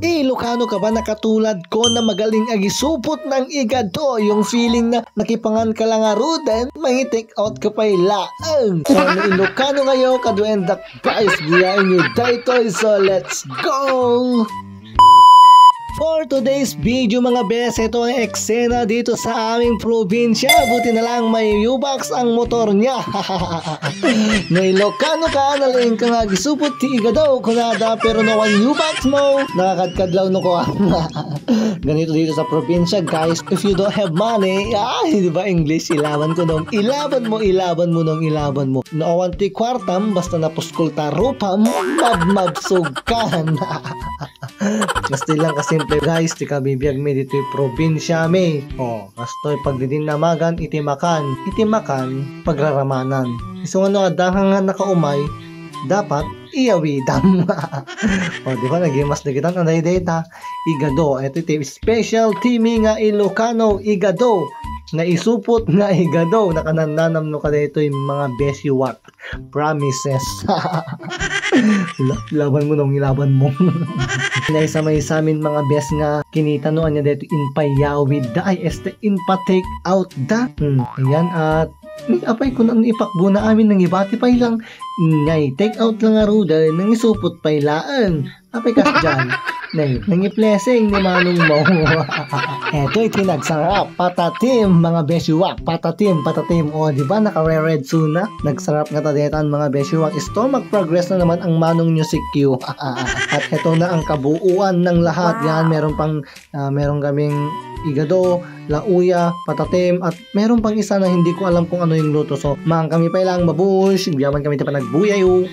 Ilocano ka ba na katulad ko na magaling agisupot ng igado? Yung feeling na nakipangan ka lang arudan, mangi-take out ka pa ilaan. So, Ilocano ngayon, kaduendak guys, buyain nyo daytoy. So, let's go! For today's video mga bes, ito ang eksena dito sa aming probinsya. Buti na lang may U-Box ang motor niya. Na Ilocano ka, nalaing ka nga gisupot ti igadaw kunada pero nawan U-Box mo. Nakakadkadlaw no ko. Ganito dito sa probinsya guys. If you don't have money, di ba English? Ilaban ko nung ilaban mo nung ilaban mo. Naawan ti kwartam, basta napuskol ta rupam, mabsugkan. Basta lang kasimple guys, ti kabibiyag mi dito yung probinsya mi. Kastoy pagdidinamagan, itimakan pagraramanan. So ano adahang nga nakaumay, dapat iyawidam. Di ba nagimas na kitang anay data igado. Ito iti special teaming nga Ilocano igado na isupot nga igado nakanananam no kada ito yung mga besiwak promises. Ilaban mo nung ilaban mo. Naisa may sa amin mga bes nga kinita noan niya dito in payawid da ay este in pa take out da. Ayan at apay ko nang ipakbo na amin ng ibati pa ilang ngay take out lang aruda nang isupot pa ilaan. Apay kas dyan. Nang i-blessing ni manong mo. Eto itinagsarap patatim mga besyuwak. Patatim. O diba naka-red suna? Nagsarap nga tadetan mga besyuwak. Stomach progress na naman ang manong nyo si Q. At eto na ang kabuuan ng lahat. Yan meron kaming igado, lauya, patatim, at meron pang isa na hindi ko alam kung ano yung luto. So, kami pa ilang mabush, biyaman kami pa nagbuyayo.